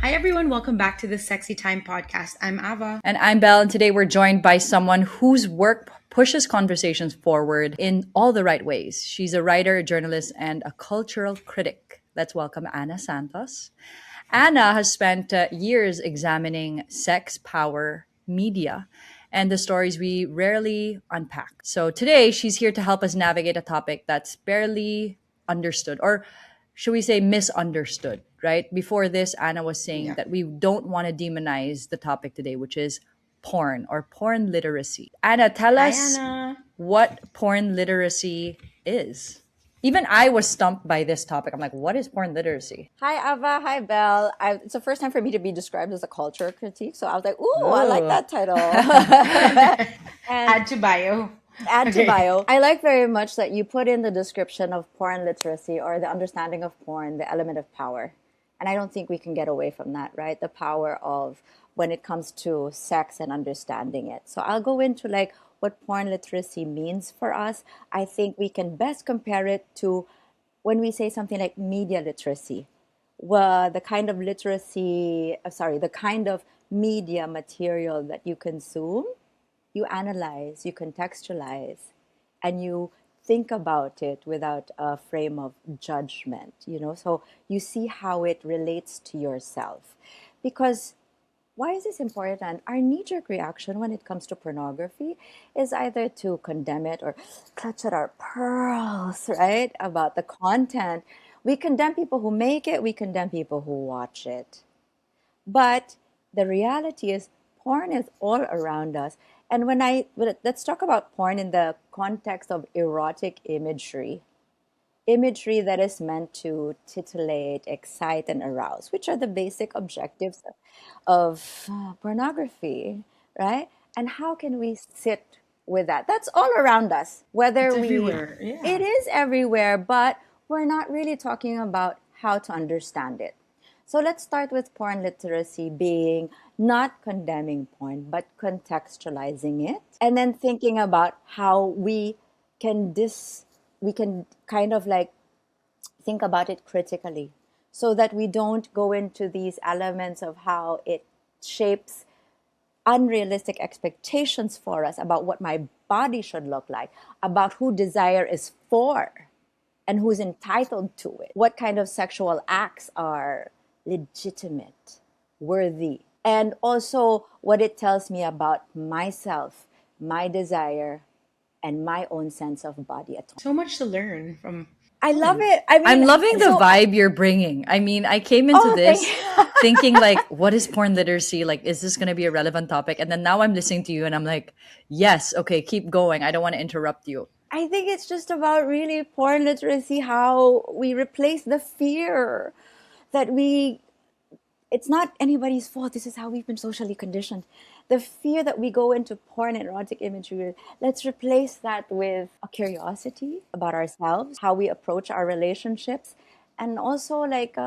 Hi, everyone. Welcome back to the Sexytime podcast. I'm Ava. And I'm Belle, and today we're joined by someone whose work pushes conversations forward in all the right ways. She's a writer, a journalist, and a cultural critic. Let's welcome Ana Santos. Ana has spent years examining sex, power, media, and the stories we rarely unpack. So today, she's here to help us navigate a topic that's barely understood, or should we say misunderstood, right? Before this, Anna was saying Yeah. that we don't want to demonize the topic today, which is porn or porn literacy. Anna, tell Hi, us Anna. what porn literacy is. Even I was stumped by this topic. I'm like, what is porn literacy? Hi, Ava. Hi, Belle. It's the first time for me to be described as a culture critique. So I was like, ooh, I like Ooh. that title. Add to bio. Add to Okay. bio. I like very much that you put in the description of porn literacy or the understanding of porn, the element of power. And I don't think we can get away from that, right? The power of when it comes to sex and understanding it. So I'll go into like what porn literacy means for us. I think we can best compare it to when we say something like media literacy. Well, the kind of the kind of media material that you consume, you analyze, you contextualize, and you think about it without a frame of judgment, So you see how it relates to yourself. Because why is this important? Our knee jerk reaction when it comes to pornography is either to condemn it or clutch at our pearls, right? About the content. We condemn people who make it, we condemn people who watch it. But the reality is, porn is all around us. And let's talk about porn in the context of erotic imagery that is meant to titillate, excite, and arouse, which are the basic objectives of pornography, right? And how can we sit with that? That's all around us. It's everywhere. It Yeah. is everywhere, but we're not really talking about how to understand it. So let's start with porn literacy being not condemning porn, but contextualizing it, and then thinking about how can we can kind of like think about it critically so that we don't go into these elements of how it shapes unrealistic expectations for us about what my body should look like, about who desire is for and who's entitled to it, what kind of sexual acts are legitimate, worthy, and also what it tells me about myself, my desire, and my own sense of body autonomy. So much to learn from I love porn. it. I mean, I'm loving the so vibe you're bringing. I mean, I came into oh, thank this thinking like, what is porn literacy? Like, is this going to be a relevant topic? And then now I'm listening to you and I'm like, yes, okay, keep going. I don't want to interrupt you. I think it's just about really porn literacy, how we replace the fear that it's not anybody's fault. This is how we've been socially conditioned. The fear that we go into porn and erotic imagery with, let's replace that with a curiosity about ourselves, how we approach our relationships, and also like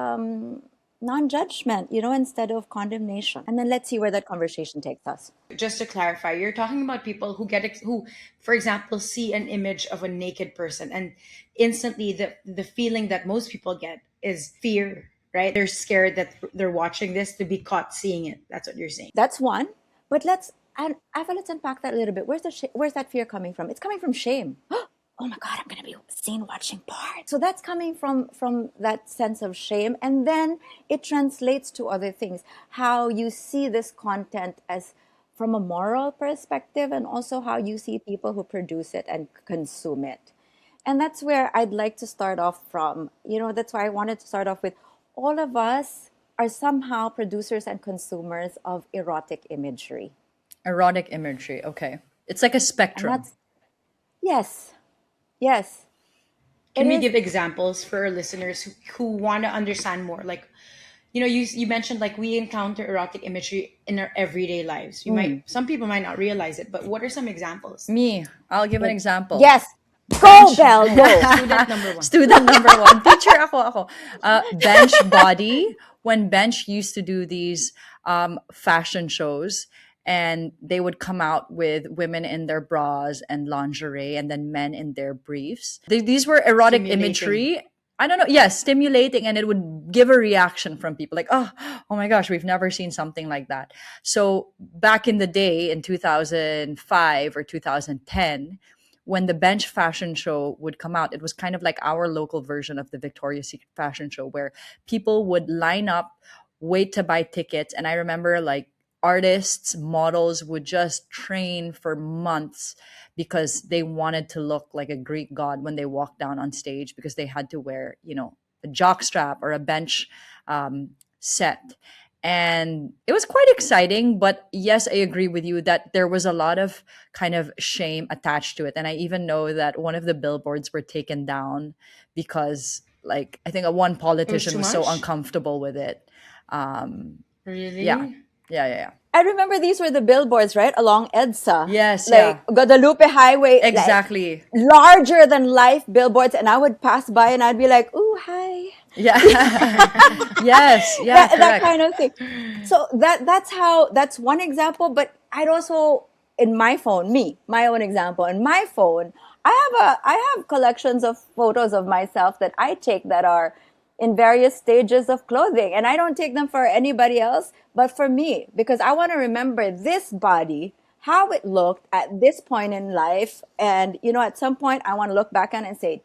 non-judgment, instead of condemnation. And then let's see where that conversation takes us. Just to clarify, you're talking about people who, for example, see an image of a naked person, and instantly the feeling that most people get is fear. Right? They're scared that they're watching this to be caught seeing it. That's what you're saying. That's one. But let's unpack that a little bit. Where's that fear coming from? It's coming from shame. Oh my God, I'm gonna be seen watching porn. So that's coming from that sense of shame, and then it translates to other things. How you see this content as from a moral perspective, and also how you see people who produce it and consume it. And that's where I'd like to start off from. That's why I wanted to start off with all of us are somehow producers and consumers of erotic imagery. Erotic imagery. Okay. It's like a And spectrum. yes, yes. Can It we is. give examples for our listeners who want to understand more? Like, you mentioned like we encounter erotic imagery in our everyday lives. Some people might not realize it, but what are some examples? Me, I'll give an example. Yes. Go, Bench. Belle, go. Student number one. Student number one. Teacher ako. Bench body. When Bench used to do these fashion shows, and they would come out with women in their bras and lingerie, and then men in their briefs. These were erotic Stimulating. imagery. I don't know. Yes, stimulating, and it would give a reaction from people like, oh my gosh, we've never seen something like that. So back in the day, in 2005 or 2010, when the bench fashion show would come out, it was kind of like our local version of the Victoria's Secret fashion show, where people would line up, wait to buy tickets, and I remember like artists, models would just train for months because they wanted to look like a Greek god when they walked down on stage, because they had to wear, a jock strap or a bench set. And it was quite exciting. But yes, I agree with you that there was a lot of kind of shame attached to it. And I even know that one of the billboards were taken down because, like, I think one It was politician too was so much. uncomfortable with it. Yeah, Really? yeah. I remember these were the billboards, right? Along EDSA. Yes, Like yeah, Guadalupe Highway, like exactly. larger than life billboards. And I would pass by and I'd be like, ooh, hi. Yeah. Yes, yeah, That correct. kind of thing. So that's one example. But I'd also, in my phone, my own example, in my phone, I have collections of photos of myself that I take that are in various stages of clothing. And I don't take them for anybody else, but for me, because I want to remember this body, how it looked at this point in life. And, at some point I want to look back on it and say,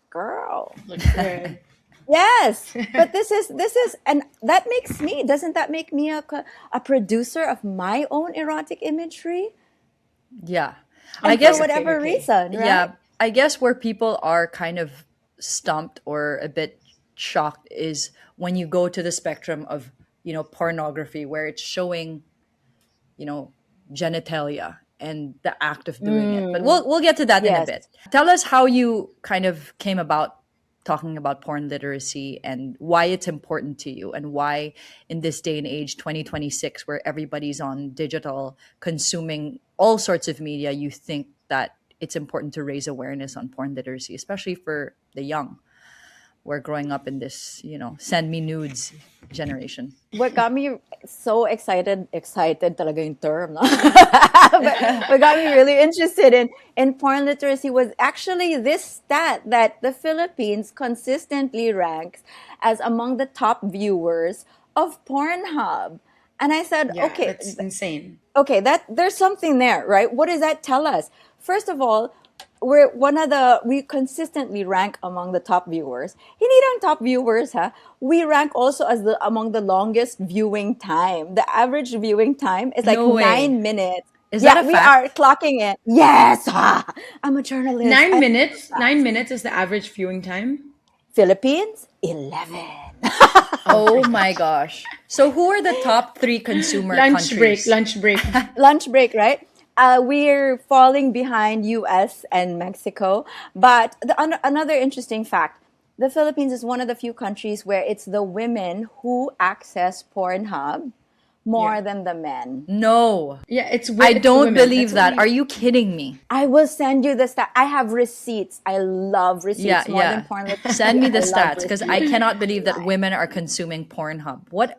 girl, Looks good. yes. But this is, and that makes me, doesn't that make me a producer of my own erotic imagery? Yeah. I And for guess, Okay, okay, whatever okay. reason, right? yeah, I guess where people are kind of stumped or a bit shocked is when you go to the spectrum of, pornography, where it's showing, you know, genitalia and the act of doing it. But Mm, we'll get to that in a yes. bit. Tell us how you kind of came about talking about porn literacy and why it's important to you, and why in this day and age, 2026, where everybody's on digital, consuming all sorts of media, you think that it's important to raise awareness on porn literacy, especially for the young. We're growing up in this, send me nudes generation. What got me so excited talaga yung term, no? But what got me really interested in porn literacy was actually this stat that the Philippines consistently ranks as among the top viewers of Pornhub. And I said, Yeah, that's insane. okay, that there's something there, right? What does that tell us? First of all, we consistently rank among the top viewers. Hindi lang top viewers, ha. We rank also as among the longest viewing time. The average viewing time is like No way. 9 minutes. Is that Yeah, a we are fact? clocking it. Yes, ha. I'm a journalist. 9 minutes. 9 minutes is the average viewing time. Philippines 11. Oh my Oh my gosh. gosh. So who are the top three consumer Lunch break. countries? Lunch break. Lunch break, right? We're falling behind US and Mexico. But another interesting fact, the Philippines is one of the few countries where it's the women who access Pornhub Yeah. more than the men. No. Yeah, it's I it's the don't women. believe That's that. Are only you kidding me? I will send you the stat. I have receipts. I love Yeah, receipts more than yeah. porn Send literacy. me the I love stats, because I receipts. cannot believe that women are consuming Pornhub. What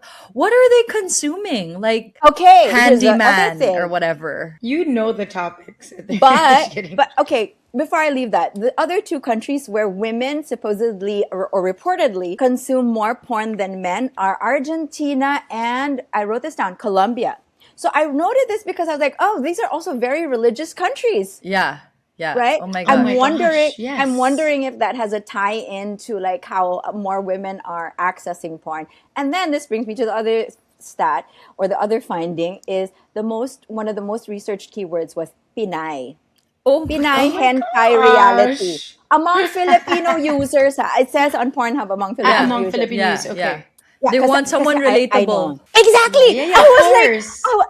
are they consuming? Like Okay, here's the other handyman or thing. whatever. you know the topics. But Just kidding. but okay, before I leave that, the other two countries where women supposedly or reportedly consume more porn than men are Argentina and, I wrote this down, Colombia. So I noted this because I was like, oh, these are also very religious countries, Yeah. Yeah. right? Oh my Oh I'm my gosh. wondering gosh. I'm Yes. wondering if that has a tie into like how more women are accessing porn. And then this brings me to the other stat, or the other finding, is one of the most researched keywords was Pinay. Oh my Oh Pinay my hentai reality. gosh. Among Filipino users, it says on Pornhub among Filipino yeah. Among users. Filipino Yeah. youth. Yeah. Okay. Yeah, They because want someone I know. relatable. Yeah, Exactly. yeah, yeah, I of was like, course. oh,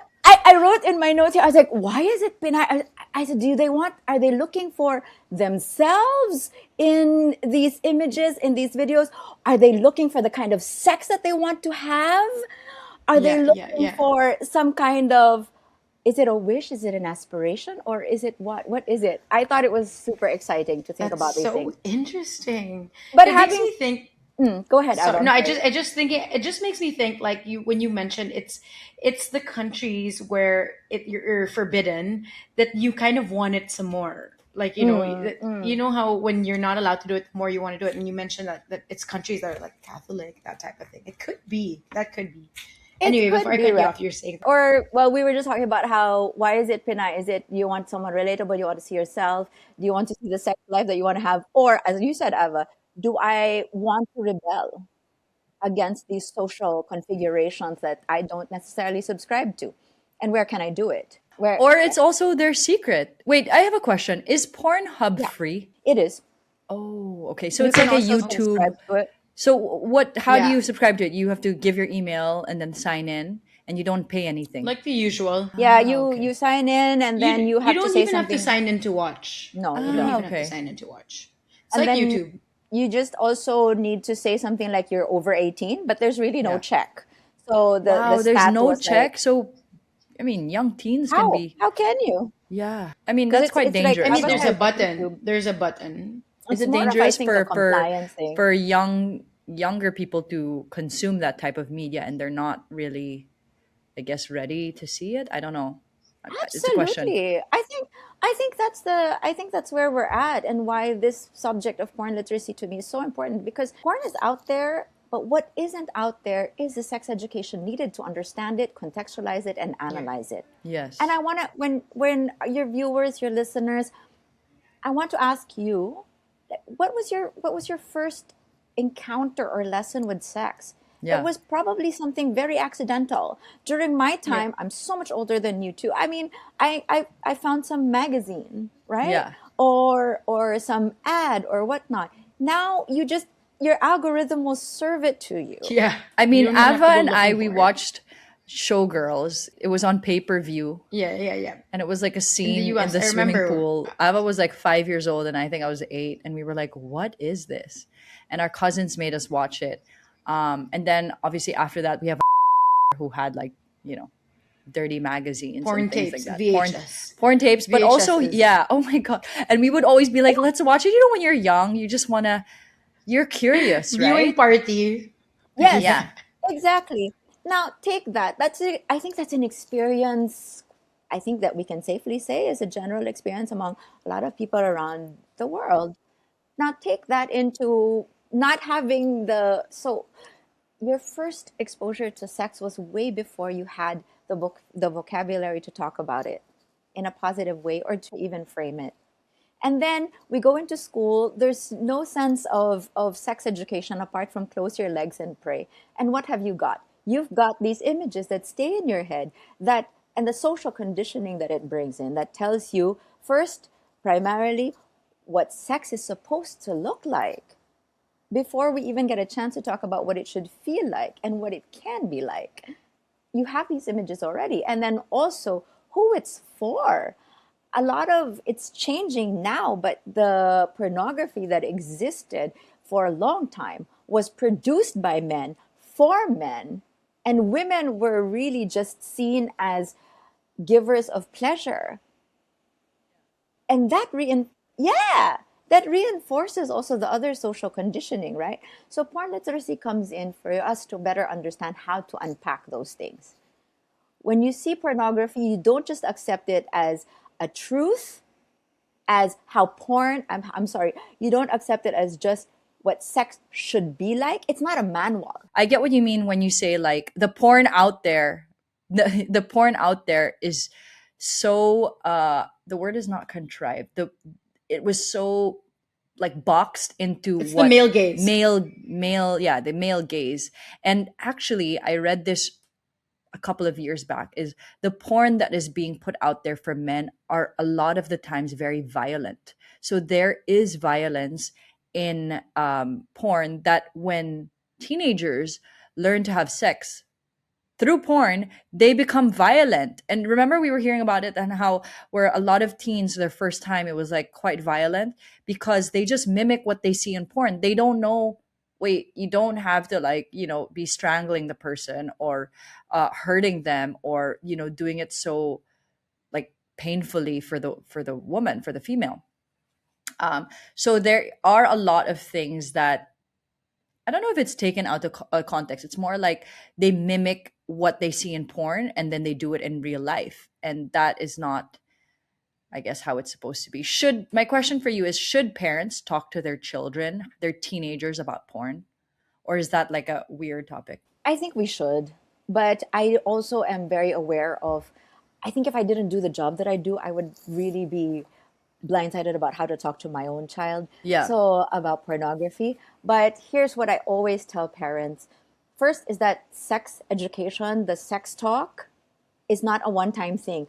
I wrote in my notes here, I was like, why is it Pinay? I said, are they looking for themselves in these images, in these videos? Are they looking for the kind of sex that they want to have? Are they Yeah, yeah, looking yeah. for some kind of, is it a wish? Is it an aspiration? Or is it what? What is it? I thought it was super exciting to think That's about these so things. interesting. But It makes having, me think. go ahead, So Adam. no, I Sorry. just thinking. It just makes me think. Like you, when you mentioned it's the countries where you're forbidden that you kind of want it some more. Like, Mm, you mm. know how when you're not allowed to do it, the more you want to do it. And you mentioned that it's countries that are like Catholic, that type of thing. It could be. That could be. It Anyway, before could I be cut you right. off, you're saying Or, well, we were just talking about how, why is it Pinay? Is it you want someone relatable? You want to see yourself? Do you want to see the sex life that you want to have? Or, as you said, Ava, do I want to rebel against these social configurations that I don't necessarily subscribe to? And where can I do it? Where, Or it's also their secret. Wait, I have a question. Is Pornhub yeah, free? it is. Oh, okay. So You it's can like a also YouTube. subscribe to it. So what? How do yeah, you subscribe to it? You have to give your email and then sign in, and you don't pay anything. like the usual. Yeah, Ah, you okay. sign in and then you You have to don't say even have to something. sign in to watch. No, You you don't Ah, don't. even have to okay. sign in to watch. It's And like then YouTube. you just also need to say something like you're over 18, but there's really no Yeah. check. So the Wow, there's stat no was like, check. So I mean, young teens can how? be. How can you? Yeah. I mean, Because that's quite it's like I dangerous, mean, Ava there's though. a said with button. YouTube. There's a button. Is It's it more of, I dangerous think, a compliance thing. for younger people to consume that type of media and they're not really, I guess, ready to see it? I don't know. It's a question. Absolutely. I think that's where we're at and why this subject of porn literacy to me is so important because porn is out there, but what isn't out there is the sex education needed to understand it, contextualize it, and Yeah. analyze it. And Yes. I want to when your viewers, your listeners, I want to ask you, what was your first encounter or lesson with sex? It Yeah. was probably something very accidental. During my Yeah. time, I'm so much older than you too. I mean, I found some magazine, right? Yeah. Or some ad or whatnot. Now you just your algorithm will serve it to you. Yeah. I You mean, don't even have Ava to go and I, looking we for it. watched Showgirls. It was on pay-per-view. Yeah, yeah, yeah. And it was like a In the scene in US, the I swimming remember. pool. Ava was like 5 years old, and I think I was 8. And we were like, what is this? And our cousins made us watch it. And then obviously after that, we have who had like, you know, dirty magazines and Porn things like tapes, that. VHS. Porn tapes, but VHS also, is yeah, oh my God. And we would always be like, let's watch it. You know, when you're young, you just want to, you're curious, viewing right? party. Yes, Yeah. Yeah. exactly. Now take that. I think that's an experience. I think that we can safely say is a general experience among a lot of people around the world. Now take that into not having so your first exposure to sex was way before you had the vocabulary to talk about it in a positive way or to even frame it. And then we go into school. There's no sense of sex education apart from close your legs and pray. And what have you got? You've got these images that stay in your head that and the social conditioning that it brings in that tells you first, primarily, what sex is supposed to look like before we even get a chance to talk about what it should feel like and what it can be like. You have these images already. And then also who it's for. A lot of it's changing now, but the pornography that existed for a long time was produced by men for men, and women were really just seen as givers of pleasure. And yeah, that reinforces also the other social conditioning, right? So porn literacy comes in for us to better understand how to unpack those things. When you see pornography, you don't just accept it as a truth, as how I'm sorry, you don't accept it as just what sex should be like. It's not a manual. I get what you mean when you say like the porn out there, the porn out there is so, the word is not contrived. It was so like boxed into It's the what male gaze. yeah, the male gaze. And actually I read this a couple of years back, is the porn that is being put out there for men are a lot of the times very violent. So there is violence in porn, that when teenagers learn to have sex through porn, they become violent. And remember, we were hearing about it and how where a lot of teens, their first time, it was like quite violent because they just mimic what they see in porn. They don't know, wait, you don't have to like, be strangling the person or hurting them or, doing it so like painfully for the woman, for the female. So there are a lot of things that I don't know if it's taken out of context. It's more like they mimic what they see in porn and then they do it in real life. And that is not I guess, how it's supposed to be. Should My question for you is, should parents talk to their children, their teenagers, about porn? Or is that like a weird topic? I think we should, but I also am very aware of. I think if I didn't do the job that I do, I would really be blindsided about how to talk to my own child. Yeah. So about pornography. But here's what I always tell parents. First is that sex education, the sex talk, is not a one-time thing.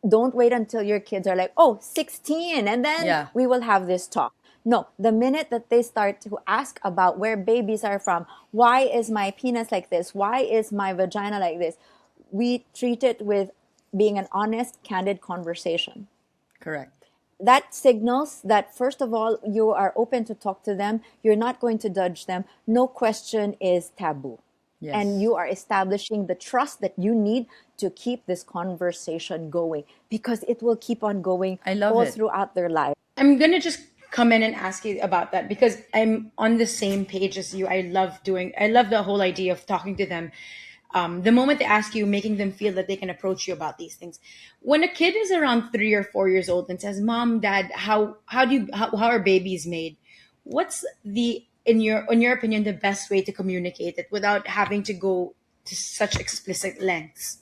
Don't wait until your kids are like, oh, 16, and then Yeah. we will have this talk. No, the minute that they start to ask about where babies are from, why is my penis like this? Why is my vagina like this? We treat it with being an honest, candid conversation. Correct. That signals that, first of all, you are open to talk to them. You're not going to judge them. No question is taboo. And Yes. you are establishing the trust that you need to keep this conversation going, because it will keep on going I love all it. throughout their life. I'm gonna just come in and ask you about that because I'm on the same page as you. I love the whole idea of talking to them. The moment they ask you, making them feel that they can approach you about these things. When a kid is around 3 or 4 years old and says, "Mom, Dad, how are babies made?" What's the in your opinion the best way to communicate it without having to go to such explicit lengths?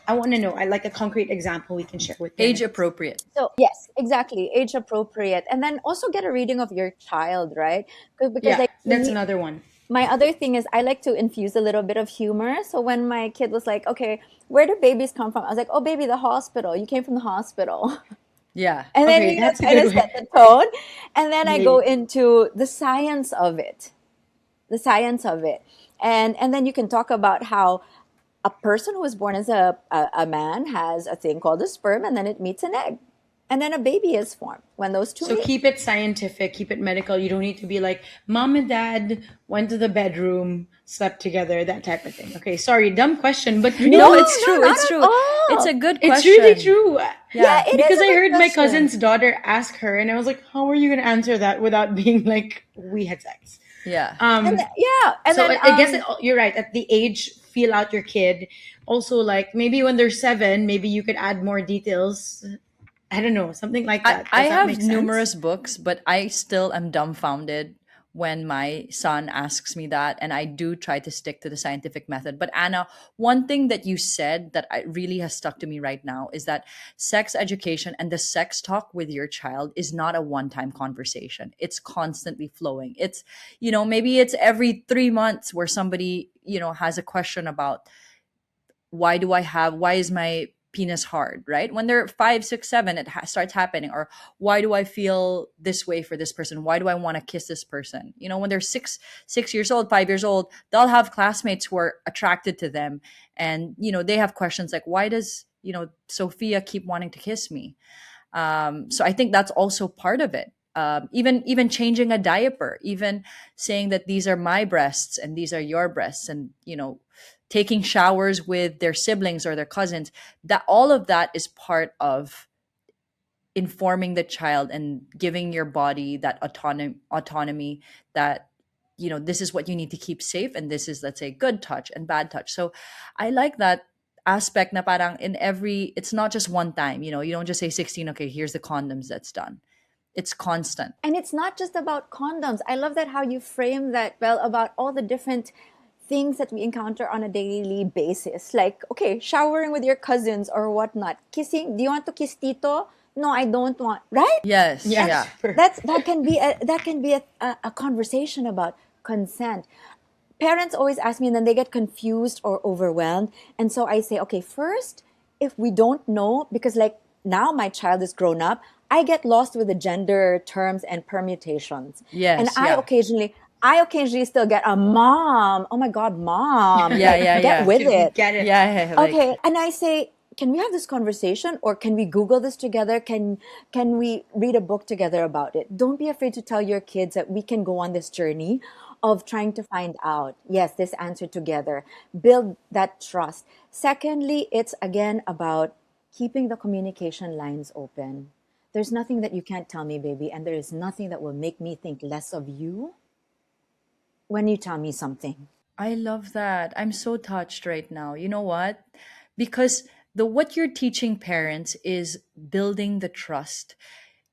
I want to know. I like a concrete example we can share with Age parents. appropriate. So, yes, exactly. Age appropriate. And then also get a reading of your child, right? Because Yeah, like for that's me, another one. my other thing is I like to infuse a little bit of humor. So when my kid was like, okay, where do babies come from? I was like, oh, baby, the hospital. You came from the hospital. Yeah. And then Okay, you know, that's a kind good of set way. the tone. And then I Yeah, go yeah. into the science of it, the science of it. And then you can talk about how a person who was born as a man has a thing called a sperm, and then it meets an egg. And then a baby is formed when those two So meet. keep it scientific, keep it medical. You don't need to be like, mom and dad went to the bedroom, slept together, that type of thing. Okay, sorry, dumb question, but No, No, really, it's no, true. not It's at true. It's a all. good it's really question. true. Yeah, Yeah. it is Because a I good heard my question. cousin's daughter ask her, and I was like, how are you going to answer that without being like, we had sex? Yeah. And Um, yeah, and so then I guess you're right. At the age, feel out your kid. Also, like maybe when they're 7, maybe you could add more details. I don't know, something like that. I Does that have make sense? numerous books, but I still am dumbfounded when my son asks me that, and I do try to stick to the scientific method. But Anna, one thing that you said that really has stuck to me right now is that sex education and the sex talk with your child is not a one-time conversation. It's constantly flowing. It's, maybe it's every 3 months where somebody, has a question about why is my penis hard, right? When they're 5, 6, 7, it starts happening. Or why do I feel this way for this person? Why do I want to kiss this person? When they're 6 years old, 5 years old, they'll have classmates who are attracted to them, and they have questions like, why does Sophia keep wanting to kiss me? So I think that's also part of it. Even changing a diaper, even saying that these are my breasts and these are your breasts, and taking showers with their siblings or their cousins. That all of that is part of informing the child and giving your body that autonomy, that this is what you need to keep safe, and this is, let's say, good touch and bad touch. So I like that aspect na parang in every, it's not just one time, you don't just say 16, okay, here's the condoms, that's done. It's constant. and it's not just about condoms. I love that how you frame that, well, about all the different things that we encounter on a daily basis. Like, okay, showering with your cousins or whatnot. Kissing, do you want to kiss Tito? No, I don't want, right? Yes, Yeah, yeah. super. That can be a conversation about consent. Parents always ask me, and then they get confused or overwhelmed. And so I say, okay, first, if we don't know, because like now my child is grown up, I get lost with the gender terms and permutations. And Yes, I yeah. occasionally still get a mom. Oh my God, mom. Yeah, Like, yeah, get yeah. with Should we it. get it? Yeah, like, Okay. And I say, can we have this conversation, or can we Google this together? Can we read a book together about it? Don't be afraid to tell your kids that we can go on this journey of trying to find out, yes, this answer together. Build that trust. Secondly, it's again about keeping the communication lines open. There's nothing that you can't tell me, baby, and there is nothing that will make me think less of you when you tell me something. I love that. I'm so touched right now. You know what? Because the what you're teaching parents is building the trust.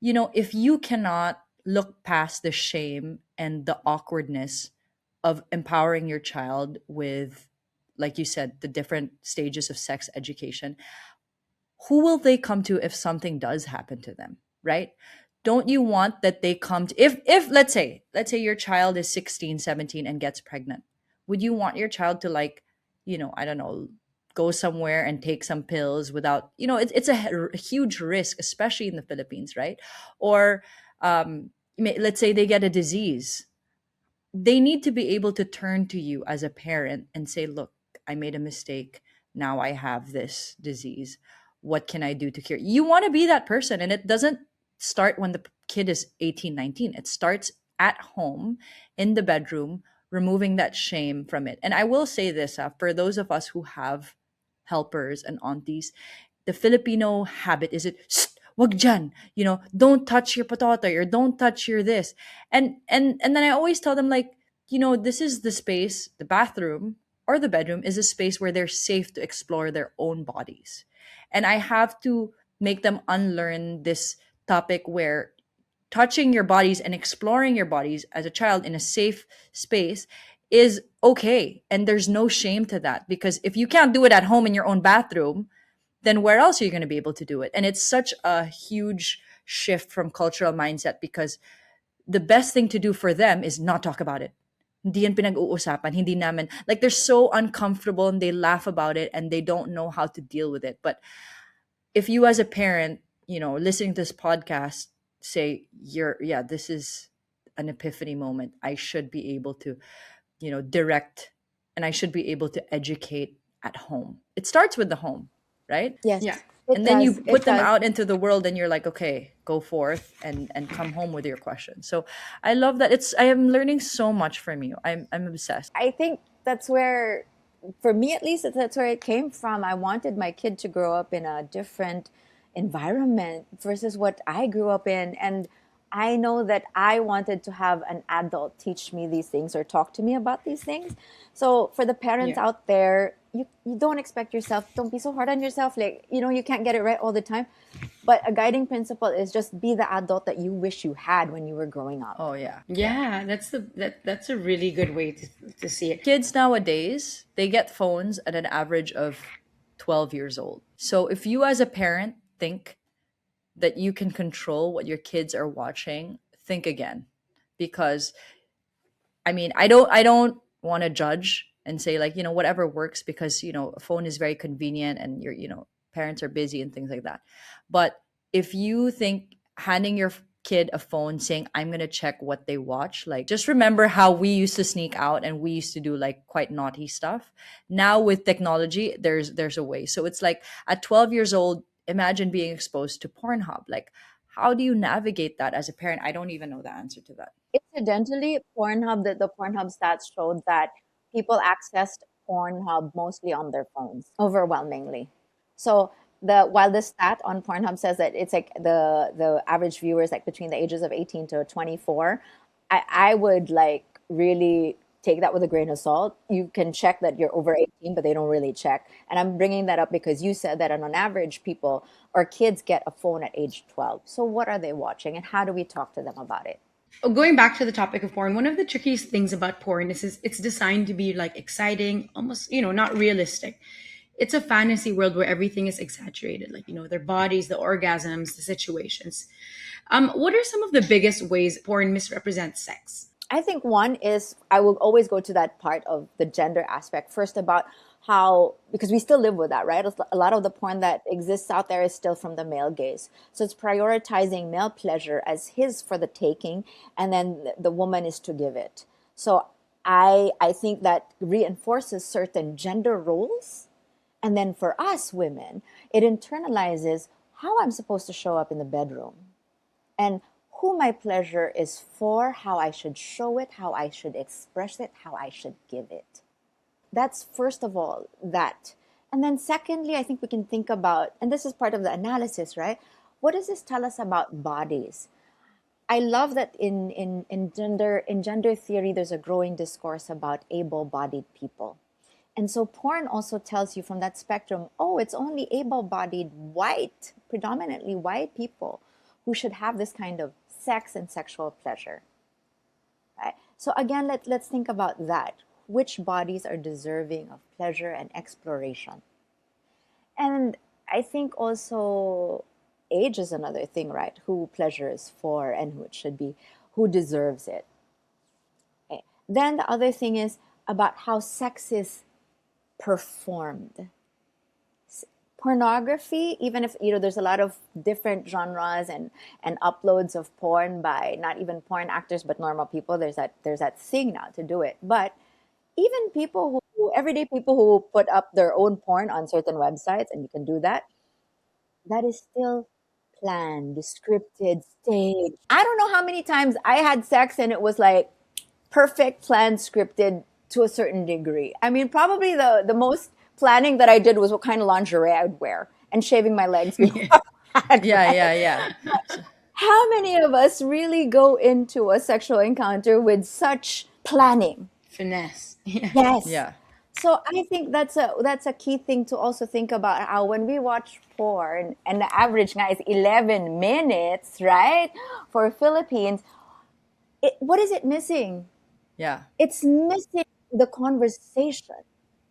You know, if you cannot look past the shame and the awkwardness of empowering your child with, like you said, the different stages of sex education, who will they come to if something does happen to them, right? Don't you want that they come to, if let's say your child is 16, 17 and gets pregnant, would you want your child to, like, I don't know, go somewhere and take some pills without, it's a huge risk, especially in the Philippines, right? Or let's say they get a disease, they need to be able to turn to you as a parent and say, look, I made a mistake. Now I have this disease. What can I do to cure? You want to be that person. And it doesn't start when the kid is 18, 19. It starts at home, in the bedroom, removing that shame from it. And I will say this, for those of us who have helpers and aunties, the Filipino habit is it, "Shh, wag dyan, don't touch your pototoy or don't touch your this." And then I always tell them, like, this is the space, the bathroom or the bedroom is a space where they're safe to explore their own bodies. And I have to make them unlearn this topic where touching your bodies and exploring your bodies as a child in a safe space is okay. And there's no shame to that, because if you can't do it at home in your own bathroom, then where else are you going to be able to do it? And it's such a huge shift from cultural mindset, because the best thing to do for them is not talk about it. Hindi yan pinag-uusapan, hindi namin. Like, they're so uncomfortable and they laugh about it and they don't know how to deal with it. But if you as a parent, listening to this podcast, say, yeah, this is an epiphany moment. I should be able to, direct, and I should be able to educate at home. It starts with the home, right? Yes, Yeah. it And then you does. put It them does. out into the world and you're like, okay, go forth and come home with your questions. So I love that. I am learning so much from you. I'm obsessed. I think that's where, for me at least, that's where it came from. I wanted my kid to grow up in a different environment versus what I grew up in. And I know that I wanted to have an adult teach me these things or talk to me about these things. So for the parents Yeah. out there, you don't expect yourself, don't be so hard on yourself. Like, you can't get it right all the time. But a guiding principle is just be the adult that you wish you had when you were growing up. Oh yeah. Yeah, that's a really good way to see it. Kids nowadays, they get phones at an average of 12 years old. So if you as a parent think that you can control what your kids are watching, think again. Because I mean, I don't want to judge and say, like, whatever works, because a phone is very convenient and parents are busy and things like that. But if you think handing your kid a phone saying, I'm going to check what they watch, like, just remember how we used to sneak out and we used to do like quite naughty stuff. Now with technology, there's a way. So it's like at 12 years old, imagine being exposed to Pornhub. Like, how do you navigate that as a parent? I don't even know the answer to that. Incidentally, the Pornhub stats showed that people accessed Pornhub mostly on their phones, overwhelmingly. So while the stat on Pornhub says that it's like the average viewer is like between the ages of 18 to 24, I would like really take that with a grain of salt. You can check that you're over 18, but they don't really check. And I'm bringing that up because you said that on average, people or kids get a phone at age 12. So what are they watching and how do we talk to them about it? Oh, going back to the topic of porn, one of the trickiest things about porn is it's designed to be like exciting, almost, not realistic. It's a fantasy world where everything is exaggerated, like, their bodies, the orgasms, the situations. What are some of the biggest ways porn misrepresents sex? I think one is I will always go to that part of the gender aspect first about how, because we still live with that, right? A lot of the porn that exists out there is still from the male gaze. So it's prioritizing male pleasure as his for the taking, and then the woman is to give it. So I think that reinforces certain gender roles. And then for us women, it internalizes how I'm supposed to show up in the bedroom and who my pleasure is for, how I should show it, how I should express it, how I should give it. That's first of all that. And then secondly, I think we can think about, and this is part of the analysis, right? What does this tell us about bodies? I love that in gender theory, there's a growing discourse about able-bodied people. And so porn also tells you from that spectrum, oh, it's only able-bodied white, predominantly white people who should have this kind of sex and sexual pleasure. Right? So again, let's think about that. Which bodies are deserving of pleasure and exploration? And I think also age is another thing, right? Who pleasure is for and who it should be, who deserves it. Okay. Then the other thing is about how sex is performed. Pornography, even if there's a lot of different genres and uploads of porn by not even porn actors but normal people, there's that thing now to do it. But even people everyday people who put up their own porn on certain websites, and you can do that, that is still planned, scripted, staged. I don't know how many times I had sex and it was like perfect, planned, scripted to a certain degree. I mean, probably the most planning that I did was what kind of lingerie I would wear and shaving my legs before I had, Yeah, right? yeah, yeah. How many of us really go into a sexual encounter with such planning? Finesse. Yeah. Yes. Yeah. So I think that's a key thing to also think about, how when we watch porn and the average now is 11 minutes, right? For Philippines, what is it missing? Yeah. It's missing the conversation,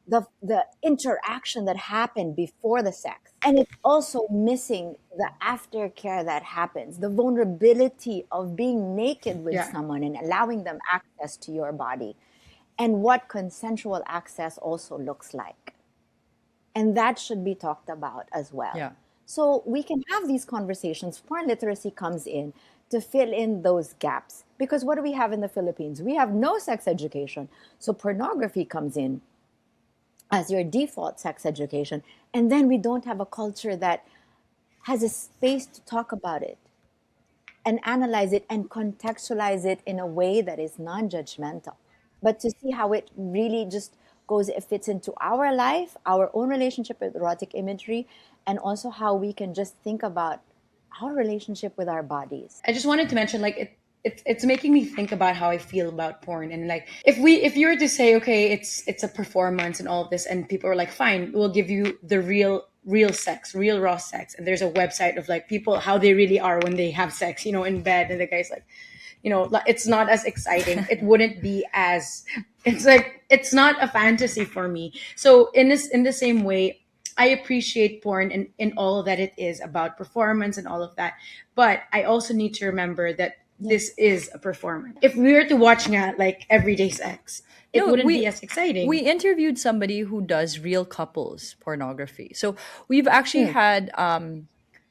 the interaction that happened before the sex. And it's also missing the aftercare that happens, the vulnerability of being naked with Yeah. someone and allowing them access to your body, and what consensual access also looks like. And that should be talked about as well. Yeah. So we can have these conversations. Porn literacy comes in to fill in those gaps. Because what do we have in the Philippines? We have no sex education. So pornography comes in as your default sex education. And then we don't have a culture that has a space to talk about it and analyze it and contextualize it in a way that is non-judgmental, but to see how it really just goes, it fits into our life, our own relationship with erotic imagery, and also how we can just think about our relationship with our bodies. I just wanted to mention, like, it's making me think about how I feel about porn. And like, if you were to say, okay, it's a performance and all of this, and people are like, fine, we'll give you the real sex, real raw sex, and there's a website of like people how they really are when they have sex, in bed, and the guy's like, it's not as exciting. It wouldn't be as, it's like, it's not a fantasy for me. So in the same way, I appreciate porn in all that it is about performance and all of that. But I also need to remember that this is a performance. If we were to watching it like everyday sex, it No, wouldn't be as exciting. we interviewed somebody who does real couples pornography. So we've actually had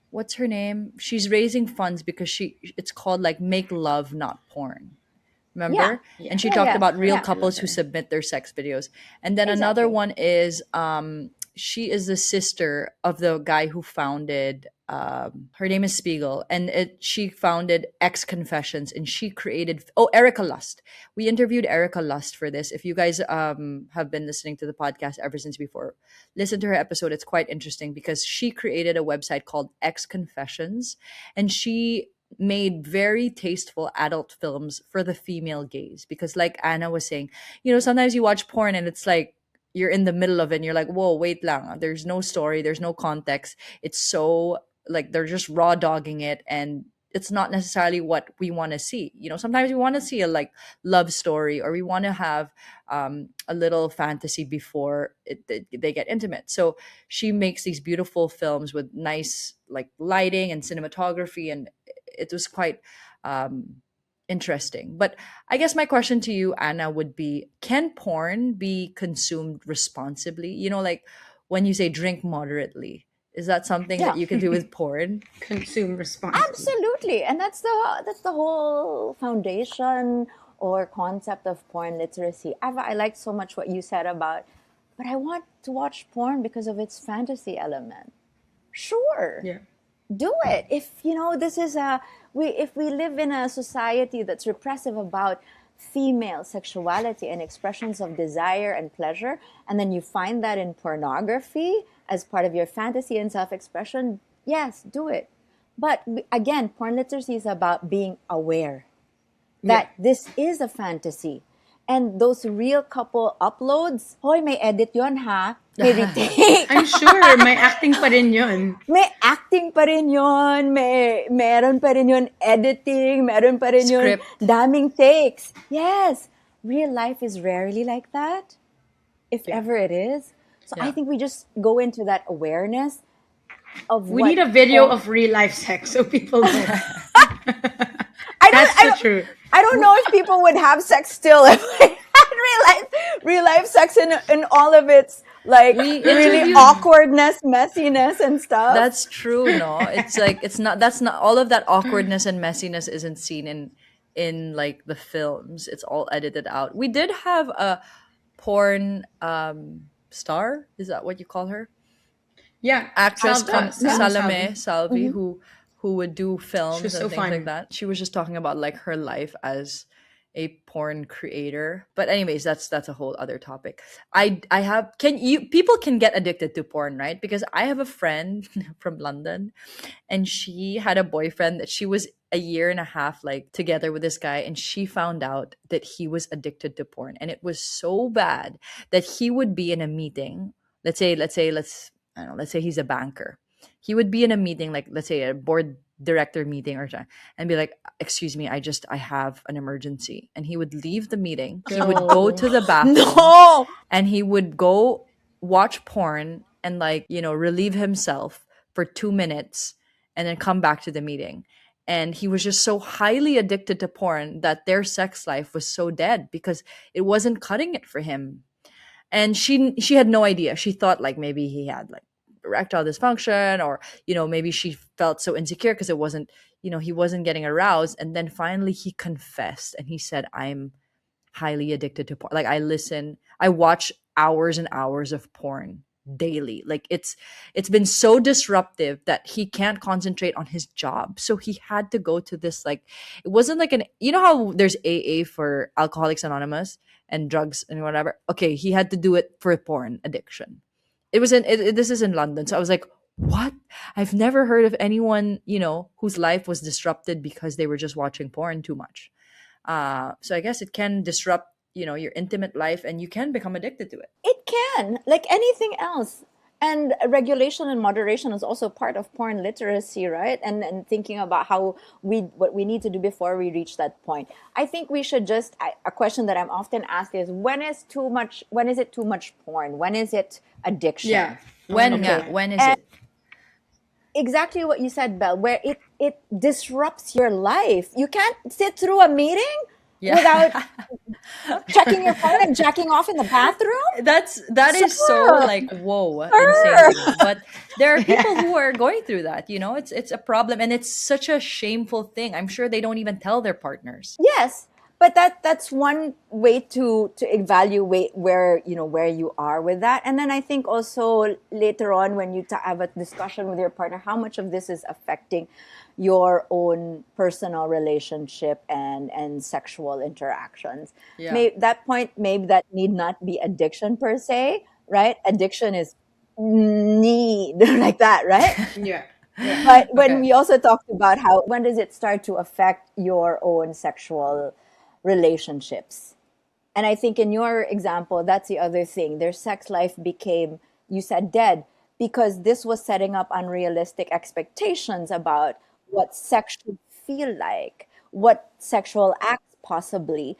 what's her name? She's raising funds because it's called like Make Love Not Porn. Yeah. Remember? Yeah. And she Yeah, talked yeah, about real yeah. couples who her. submit their sex videos. And then another Exactly. one is she is the sister of the guy who founded her name is Spiegel, and she founded X Confessions, and she created Erica Lust. We interviewed Erica Lust for this. If you guys have been listening to the podcast ever since before, listen to her episode. It's quite interesting because she created a website called X Confessions, and she made very tasteful adult films for the female gaze. Because like Anna was saying, sometimes you watch porn and it's like you're in the middle of it and you're like, whoa, wait lang, there's no story, there's no context. It's so like they're just raw dogging it, and it's not necessarily what we want to see. Sometimes we want to see a like love story, or we want to have a little fantasy before they get intimate. So she makes these beautiful films with nice like lighting and cinematography, and it was quite interesting. But I guess my question to you, Anna, would be, can porn be consumed responsibly? Like when you say drink moderately, is that something that Yeah. you can do with porn? Consume responsibly. Absolutely. And that's the whole foundation or concept of porn literacy. Ava, I liked so much what you said about, but I want to watch porn because of its fantasy element. Sure. Yeah. Do it. If this is if we live in a society that's repressive about female sexuality and expressions of desire and pleasure, and then you find that in pornography as part of your fantasy and self-expression, yes, do it. But again, porn literacy is about being aware that this is a fantasy, And those real couple uploads, hoy, may edit yon ha. May retake. I'm sure may acting pa rin yun. May acting pa rin yun. Meron pa rin yun editing. Meron pa rin yun Script. daming takes. Yes. Real life is rarely like that, if Yeah. ever it is. So I Yeah. think we just go into that awareness of We what need a video porn- of real life sex so people know. I don't, That's I the don't, truth. I don't know if people would have sex still if we had real life sex in all of its like We really interviewed. awkwardness, messiness, and stuff. That's true, no? It's like it's not that's not all of that awkwardness and messiness isn't seen in like the films. It's all edited out. We did have a porn star, is that what you call her? Yeah. Actress Salva, from Salma Salome Salvi. Salvi Mhm. who would do She films was so and things like fun. that. She was just talking about like her life as a porn creator. But anyways, that's a whole other topic. I have can you people can get addicted to porn, right? Because I have a friend from London and she had a boyfriend that she was a year and a half like together with this guy, and she found out that he was addicted to porn, and it was so bad that he would be in a meeting. Let's I don't know, let's say he's a banker. He would be in a meeting, like let's say a board director meeting or something, and be like, excuse me, I have an emergency. And he would leave the meeting, he would go No. to the bathroom, No. and he would go watch porn and like relieve himself for 2 minutes and then come back to the meeting. And he was just so highly addicted to porn that their sex life was so dead because it wasn't cutting it for him. And she had no idea. She thought like maybe he had like erectile dysfunction, or maybe she felt so insecure because it wasn't he wasn't getting aroused. And then finally he confessed and he said, I'm highly addicted to porn. Like I watch hours and hours of porn daily. Like it's been so disruptive that he can't concentrate on his job. So he had to go to this, like, it wasn't like an, how there's AA for Alcoholics Anonymous and drugs and whatever. Okay, he had to do it for porn addiction. It was this is in London. So I was like, what? I've never heard of anyone, whose life was disrupted because they were just watching porn too much. So I guess it can disrupt, your intimate life, and you can become addicted to it. It can, like anything else. And regulation and moderation is also part of porn literacy, right? And thinking about what we need to do before we reach that point. I think we should a question that I'm often asked is, when is it too much porn? When is it addiction? Yeah. I wanna know why. When is And it? exactly what you said, Belle, where it disrupts your life. You can't sit through a meeting Yeah. without checking your phone and jacking off in the bathroom. That is so Sir, like, whoa, insane sir. to me. But there are people who are going through that. It's a problem, and it's such a shameful thing. I'm sure they don't even tell their partners. Yes, but that's one way to evaluate where you are with that. And then I think also later on, when you have a discussion with your partner, how much of this is affecting your own personal relationship and sexual interactions. Yeah. Maybe that need not be addiction per se, right? Addiction is need like that, right? Yeah. Yeah. But when Okay. we also talked about when does it start to affect your own sexual relationships? And I think in your example, that's the other thing. Their sex life became, you said, dead, because this was setting up unrealistic expectations about what sex should feel like, what sexual acts possibly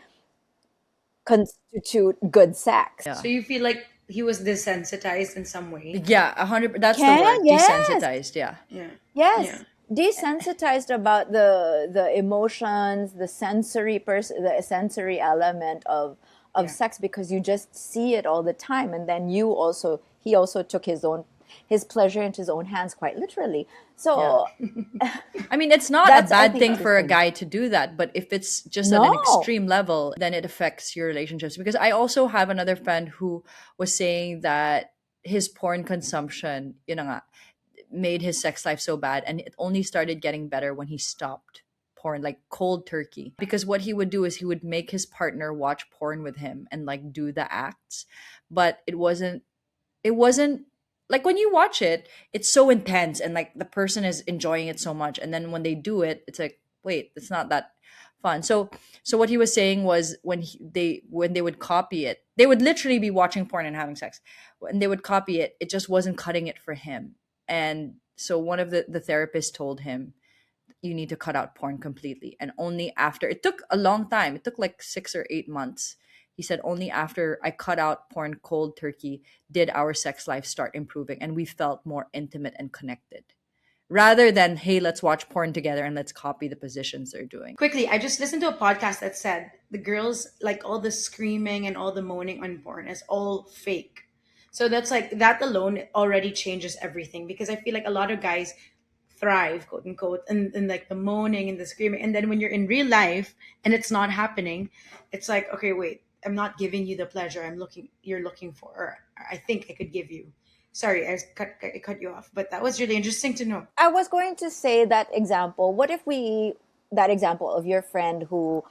constitute good sex. Yeah. So you feel like he was desensitized in some way? Yeah, 100. That's the word. Yes. Desensitized. Yeah. Yeah. Yes. Yeah. Desensitized about the emotions, the sensory element of Yeah. sex, because you just see it all the time. And then he also took his pleasure into his own hands, quite literally. So I mean, it's not a that's, I bad think, thing other for a thing. guy to do that, but if it's just at an No. extreme level, then it affects your relationships. Because I also have another friend who was saying that his porn consumption, made his sex life so bad, and it only started getting better when he stopped porn, like cold turkey. Because what he would do is he would make his partner watch porn with him and like do the acts, but it wasn't like when you watch it, it's so intense and like the person is enjoying it so much, and then when they do it, it's like, wait, it's not that fun. So what he was saying was when they would copy it, they would literally be watching porn and having sex. When they would copy it, it just wasn't cutting it for him. And so one of the therapists told him, you need to cut out porn completely. And only after, it took a long time, it took like 6 or 8 months. He said only after I cut out porn cold turkey did our sex life start improving, and we felt more intimate and connected, rather than, hey, let's watch porn together and let's copy the positions they're doing. Quickly, I just listened to a podcast that said the girls, like all the screaming and all the moaning on porn, is all fake. So that's like, that alone already changes everything, because I feel like a lot of guys thrive, quote unquote, and like the moaning and the screaming. And then when you're in real life and it's not happening, it's like, okay, wait, I'm not giving you the pleasure you're looking for, or I think I could give you. Sorry, I cut you off, but that was really interesting to know. I was going to say that example. What if that example of your friend who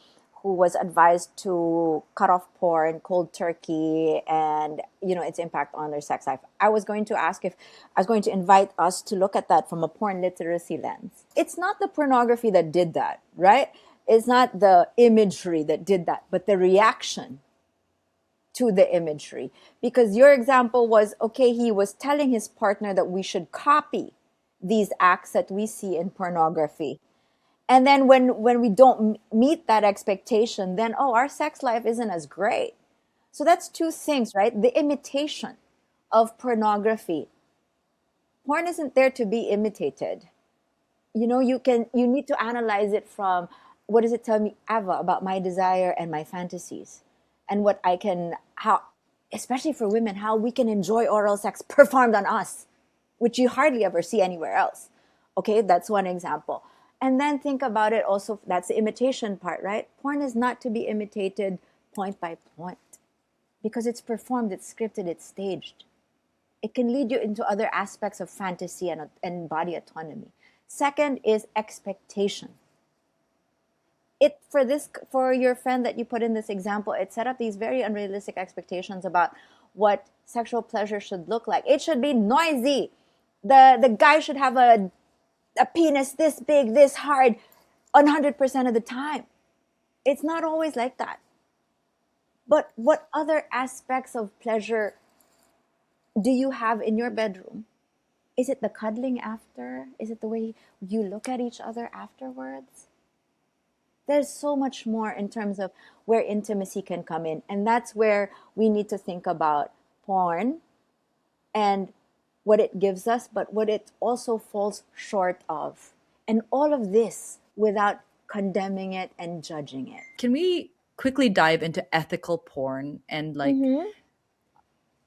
was advised to cut off porn cold turkey, and its impact on their sex life. I was going to ask if I was going to invite us to look at that from a porn literacy lens. It's not the pornography that did that, right? It's not the imagery that did that, but the reaction to the imagery. Because your example was, okay, he was telling his partner that we should copy these acts that we see in pornography. And then when we don't meet that expectation, then, our sex life isn't as great. So that's two things, right? The imitation of pornography. Porn isn't there to be imitated. You need to analyze it from, what does it tell me, Ava, about my desire and my fantasies, and how, especially for women, how we can enjoy oral sex performed on us, which you hardly ever see anywhere else. Okay, that's one example. And then think about it also, that's the imitation part, right? Porn is not to be imitated point by point, because it's performed, it's scripted, it's staged. It can lead you into other aspects of fantasy and body autonomy. Second is expectation. For your friend that you put in this example, it set up these very unrealistic expectations about what sexual pleasure should look like. It should be noisy. The guy should have a penis this big, this hard, 100% of the time. It's not always like that. But what other aspects of pleasure do you have in your bedroom? Is it the cuddling after? Is it the way you look at each other afterwards? There's so much more in terms of where intimacy can come in. And that's where we need to think about porn and what it gives us, but what it also falls short of. And all of this without condemning it and judging it. Can we quickly dive into ethical porn and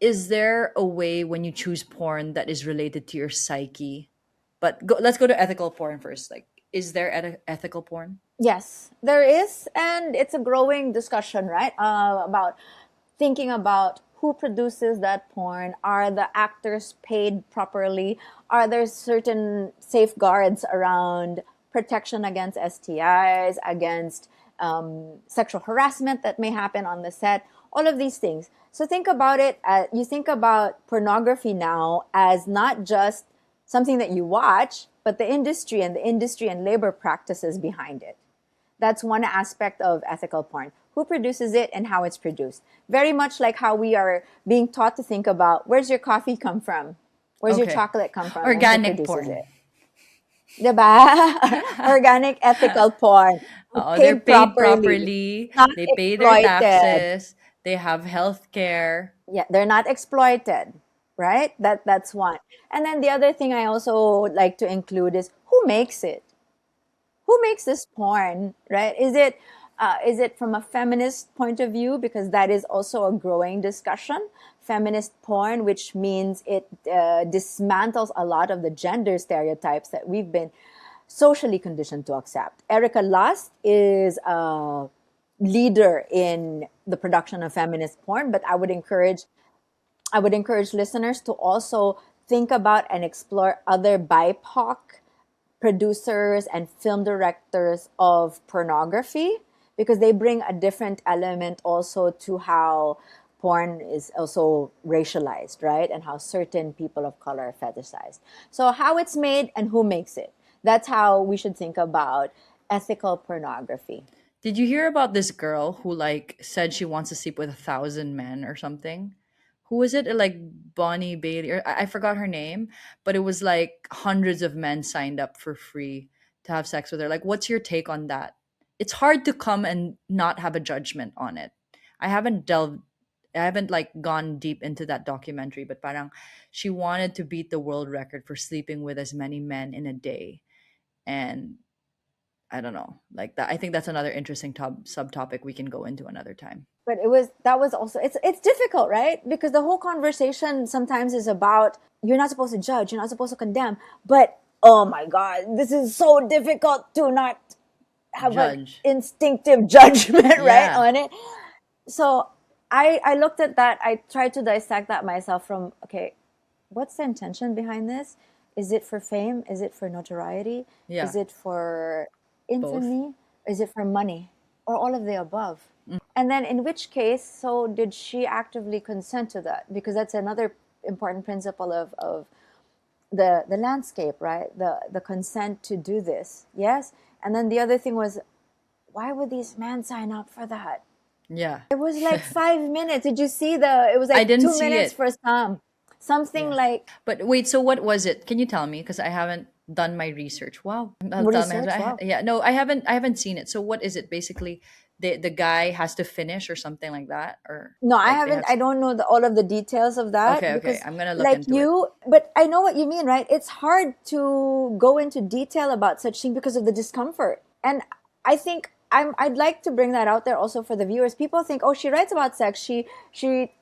is there a way when you choose porn that is related to your psyche? But let's go to ethical porn first. Like, is there ethical porn? Yes, there is. And it's a growing discussion, right? About thinking about who produces that porn. Are the actors paid properly? Are there certain safeguards around protection against STIs, against sexual harassment that may happen on the set? All of these things. So think about it. You think about pornography now as not just something that you watch, but the industry and labor practices behind it. That's one aspect of ethical porn. Who produces it and how it's produced. Very much like how we are being taught to think about, where's your coffee come from? Where's your chocolate come from? Organic porn. It. Diba? Organic ethical porn. They're paid properly. They pay their taxes. They have health care. Yeah, they're not exploited, right? That's one. And then the other thing I also like to include is, who makes it? Who makes this porn, right? Is it from a feminist point of view? Because that is also a growing discussion. Feminist porn, which means it dismantles a lot of the gender stereotypes that we've been socially conditioned to accept. Erica Lust is a leader in the production of feminist porn, but I would encourage listeners to also think about and explore other BIPOC producers and film directors of pornography, because they bring a different element also to how porn is also racialized, right? And how certain people of color are fetishized. So how it's made and who makes it. That's how we should think about ethical pornography. Did you hear about this girl who like said she wants to sleep with 1,000 men or something? Who was it? Like Bonnie Bailey, or I forgot her name, but it was like hundreds of men signed up for free to have sex with her. Like, what's your take on that? It's hard to come and not have a judgment on it. I haven't delved, I haven't like gone deep into that documentary, but parang she wanted to beat the world record for sleeping with as many men in a day. And I don't know, like that. I think that's another interesting subtopic we can go into another time. But it was that was also it's difficult, right? Because the whole conversation sometimes is about you're not supposed to judge, you're not supposed to condemn. But oh my God, this is so difficult to not have an Judge. instinctive judgment, right, Yeah. on it. So I looked at that. I tried to dissect that myself from, okay, what's the intention behind this? Is it for fame? Is it for notoriety? Yeah. Is it for Both. infamy? Is it for money? Or all of the above? And then in which case, so did she actively consent to that? Because that's another important principle of the landscape, right? The consent to do this. Yes. And then the other thing was, why would these men sign up for that? Yeah. It was like 5 minutes. Did you see it was I like didn't two see minutes it. for some. Something Yeah. like But wait, so what was it? Can you tell me? Because I haven't done my research. Wow. I'll tell my husband. research. Wow. Yeah, no, I haven't seen it. So what is it? Basically, the guy has to finish or something like that, or No, I like they haven't. have. I don't know all of the details of that Okay, okay. because, I'm gonna look like into it. you, but I know what you mean, right? It's hard to go into detail about such thing because of the discomfort. And I think I'd like to bring that out there also for the viewers. People think, oh, she writes about sex. She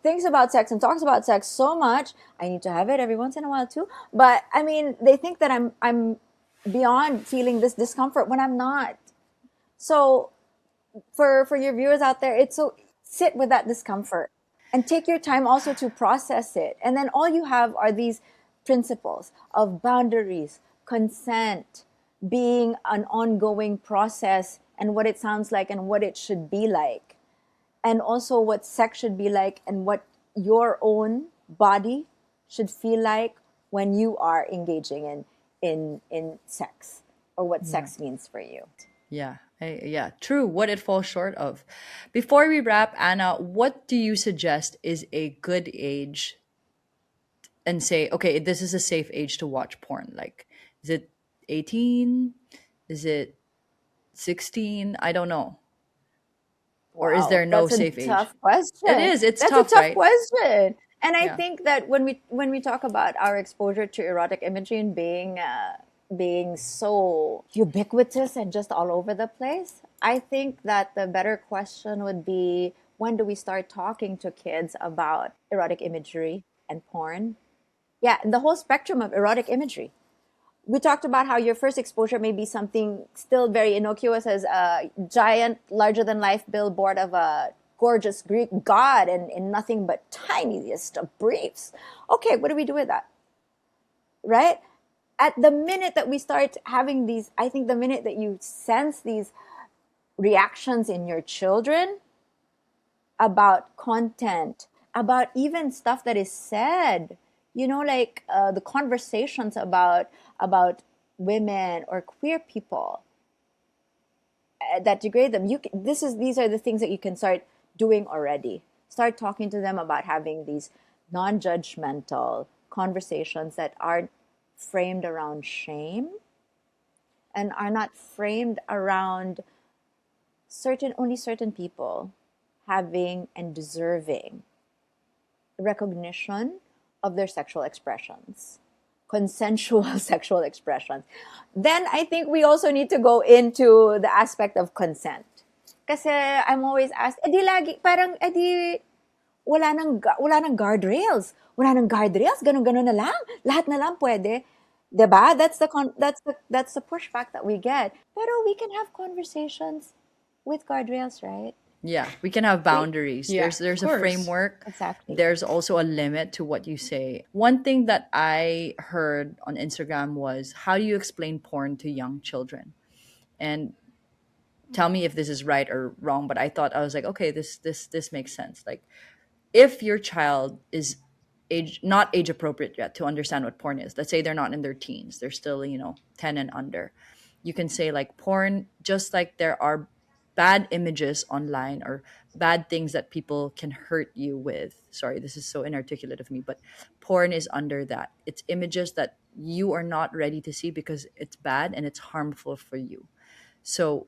thinks about sex and talks about sex so much. I need to have it every once in a while too. But I mean, they think that I'm beyond feeling this discomfort when I'm not. So for your viewers out there, it's so sit with that discomfort and take your time also to process it. And then all you have are these principles of boundaries, consent, being an ongoing process, and what it sounds like and what it should be like, and also what sex should be like and what your own body should feel like when you are engaging in sex, or what Yeah. sex means for you. Yeah. Yeah. True. What it falls short of. Before we wrap, Anna, what do you suggest is a good age and say, okay, this is a safe age to watch porn? Like, is it 18? Is it 16? I don't know. Or is Wow, there no that's a safe age? tough It question. is. It's That's a tough, tough right? question. And I Yeah. think that when we talk about our exposure to erotic imagery and being so ubiquitous and just all over the place, I think that the better question would be, when do we start talking to kids about erotic imagery and porn? Yeah, the whole spectrum of erotic imagery. We talked about how your first exposure may be something still very innocuous, as a giant, larger than life billboard of a gorgeous Greek god and in nothing but tiniest of briefs. Okay, what do we do with that? Right? At the minute that we start having these, I think the minute that you sense these reactions in your children about content, about even stuff that is said, like the conversations about women or queer people that degrade them. These are the things that you can start doing already. Start talking to them about having these non-judgmental conversations that aren't framed around shame and are not framed around certain people having and deserving recognition of their sexual expressions, consensual sexual expressions. Then I think we also need to go into the aspect of consent. Kasi I'm always asked, parang, wala nang guardrails. Wala nang guardrails, ganun-ganun na lang. Lahat na lang pwede. 'Di ba? That's the pushback that we get. Pero we can have conversations with guardrails, right? Yeah, we can have We boundaries. Yeah, of There's a course. framework. exactly. There's also a limit to what you say. One thing that I heard on Instagram was, how do you explain porn to young children? And tell me if this is right or wrong, but I was like, okay, this makes sense. Like, if your child is age appropriate yet to understand what porn is, let's say they're not in their teens, they're still 10 and under, you can say like, porn, just like there are bad images online or bad things that people can hurt you with. Sorry, this is so inarticulate of me, but porn is under that. It's images that you are not ready to see because it's bad and it's harmful for you. So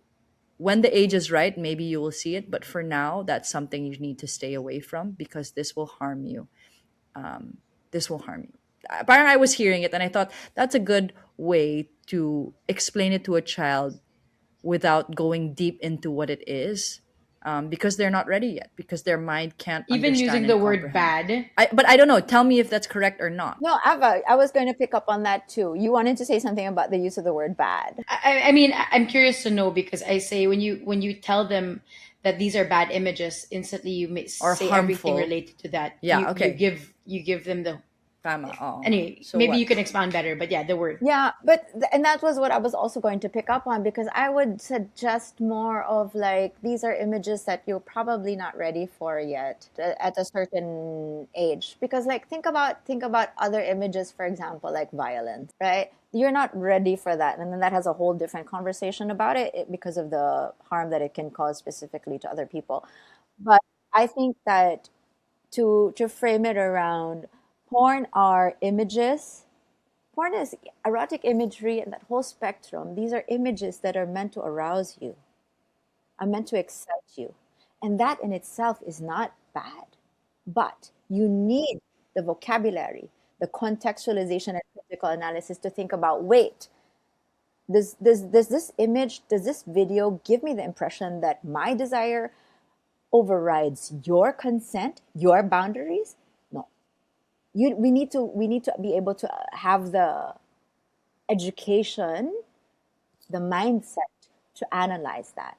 when the age is right, maybe you will see it. But for now, that's something you need to stay away from because this will harm you. This will harm you. Parang I was hearing it and I thought that's a good way to explain it to a child without going deep into what it is, because they're not ready yet, because their mind can't Even understand using the and word comprehend. bad. But I don't know. Tell me if that's correct or not. No, Ava, I was going to pick up on that too. You wanted to say something about the use of the word bad. I mean, I'm curious to know because I say when you tell them that these are bad images, instantly you may Or say everything harmful. related to that. Yeah, okay. You give them the Tama. Oh. anyway. So Maybe what? you can expand better, but yeah, the word. Yeah, but and that was what I was also going to pick up on, because I would suggest more of like these are images that you're probably not ready for yet at a certain age, because like think about other images, for example, like violence, right? You're not ready for that, and then that has a whole different conversation about it because of the harm that it can cause specifically to other people. But I think that to frame it around, porn are images. Porn is erotic imagery and that whole spectrum. These are images that are meant to arouse you, are meant to excite you. And that in itself is not bad. But you need the vocabulary, the contextualization and critical analysis to think about, wait, does this image, does this video give me the impression that my desire overrides your consent, your boundaries? No. We need to be able to have the education, the mindset to analyze that.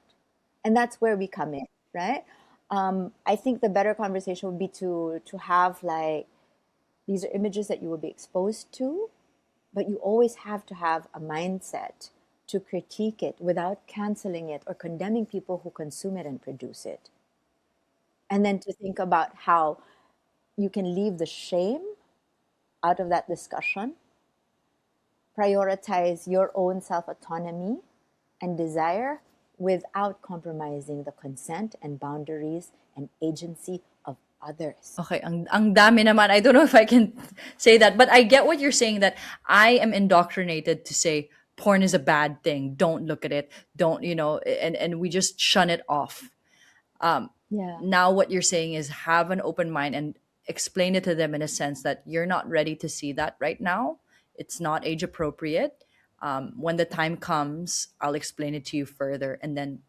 And that's where we come in, right? I think the better conversation would be to have like these are images that you will be exposed to, but you always have to have a mindset to critique it without canceling it or condemning people who consume it and produce it. And then to think about how you can leave the shame out of that discussion, prioritize your own self autonomy and desire without compromising the consent and boundaries and agency of others. Okay, ang dami naman. I don't know if I can say that, but I get what you're saying, that I am indoctrinated to say porn is a bad thing. Don't look at it. Don't, and we just shun it off. Yeah. Now what you're saying is have an open mind and explain it to them in a sense that you're not ready to see that right now. It's not age appropriate. When the time comes, I'll explain it to you further, and then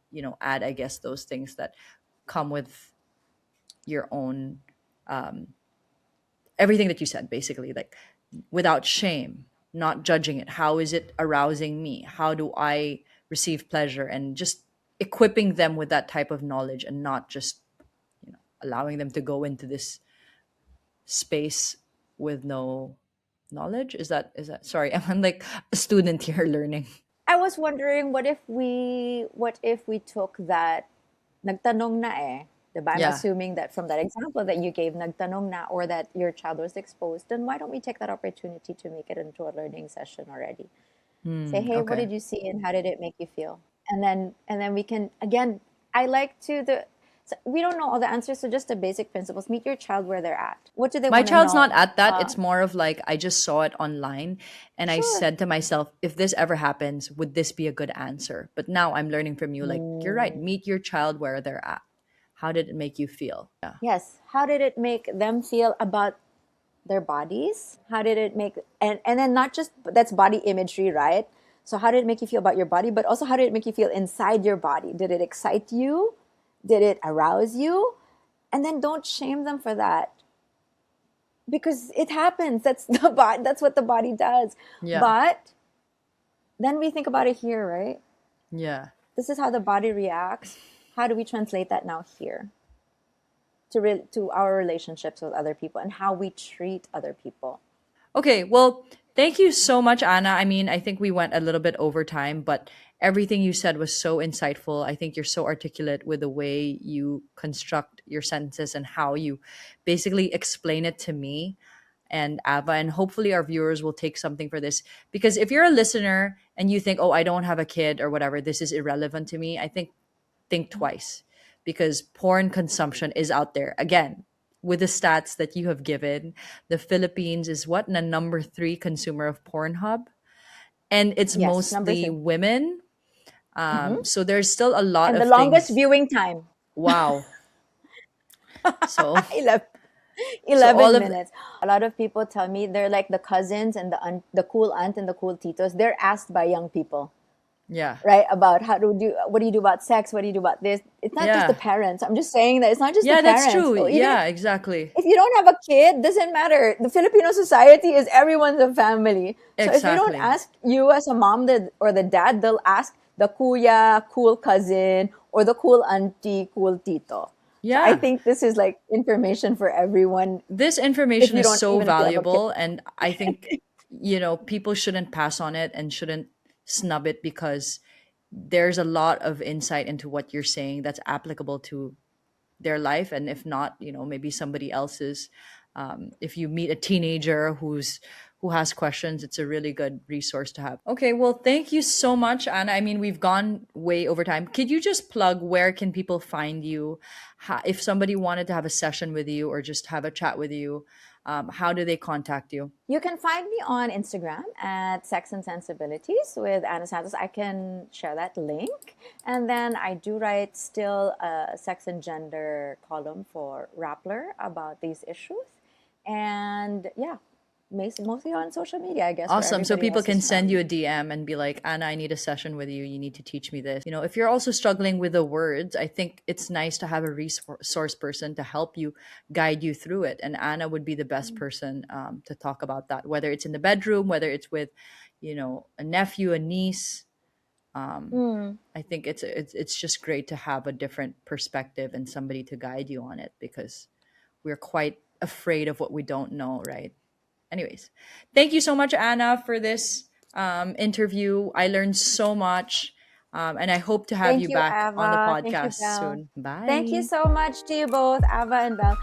add, I guess, those things that come with your own, everything that you said, basically, like without shame, not judging it. How is it arousing me? How do I receive pleasure? And just equipping them with that type of knowledge, and not just allowing them to go into this space with no knowledge. Is that sorry, I'm like a student here learning. I was wondering, what if we took that nagtanong na eh, 'di ba? I'm Yeah. assuming that from that example that you gave, nagtanong na, or that your child was exposed, then why don't we take that opportunity to make it into a learning session already? Say, hey, what Okay. did you see and how did it make you feel? And then we can again. I like to the. So we don't know all the answers, so just the basic principles. Meet your child where they're at. What do they My want to child's not know? at that. It's more of like I just saw it online and I Sure. said to myself, if this ever happens, would this be a good answer? But now I'm learning from you, like, you're right. Mm, Meet your child where they're at. How did it make you feel? Yeah. yes. How did it make them feel about their bodies? How did it make, and then not just that's body imagery, right? So how did it make you feel about your body, but also how did it make you feel inside your body? Did it excite you? Did it arouse you? And then don't shame them for that, because it happens. That's the body. That's what the body does. Yeah. But then we think about it here, right? Yeah. This is how the body reacts. How do we translate that now here to our relationships with other people and how we treat other people? Okay, well, thank you so much, Anna. I mean, I think we went a little bit over time, but everything you said was so insightful. I think you're so articulate with the way you construct your sentences and how you basically explain it to me and Ava. And hopefully, our viewers will take something for this. Because if you're a listener and you think, oh, I don't have a kid or whatever, this is irrelevant to me, I think think twice, because porn consumption is out there. Again, with the stats that you have given, the Philippines is what, the number three consumer of Pornhub, and it's Yes, number mostly three. women. Hmm. So there's still a lot And the of longest things. viewing time. Wow. So 11, so all 11 of minutes. A lot of people tell me they're like the cousins and the cool aunt and the cool titos. They're asked by young people, yeah. right, about what do you do about sex? What do you do about this? It's not just the Yeah. parents. I'm just saying that it's not just the Yeah, that's parents. true. Or even Yeah, exactly. if you don't have a kid, doesn't matter. The Filipino society is everyone's a family. So if you don't Exactly. ask you as a mom or the dad, they'll ask the kuya, cool cousin, or the cool auntie, cool tito. So I Yeah. think this is like information for everyone This if information you is don't so even if you have a kid. valuable, and I think, people shouldn't pass on it and shouldn't snub it, because there's a lot of insight into what you're saying that's applicable to their life, and if not, maybe somebody else's. If you meet a teenager who has questions, it's a really good resource to have. Okay, well, thank you so much, Anna. I mean, we've gone way over time. Could you just plug, where can people find you? If somebody wanted to have a session with you or just have a chat with you, how do they contact you? You can find me on Instagram at Sex and Sensibilities with Ana Santos. I can share that link. And then I do write still a sex and gender column for Rappler about these issues. And yeah, mostly on social media, I guess, where Awesome. So everybody people else can is send you found. a DM and be like, Anna, I need a session with you. You need to teach me this. If you're also struggling with the words, I think it's nice to have a resource person to help you, guide you through it. And Anna would be the best person, to talk about that, whether it's in the bedroom, whether it's with, a nephew, a niece. Mm. I think it's just great to have a different perspective and somebody to guide you on it, because we're quite afraid of what we don't know, right? Anyways, thank you so much, Anna, for this interview. I learned so much, and I hope to have Thank you you, back on the Ava. Thank you, podcast Belle. soon. Thank you Bye. so much to you both, Ava and Belle.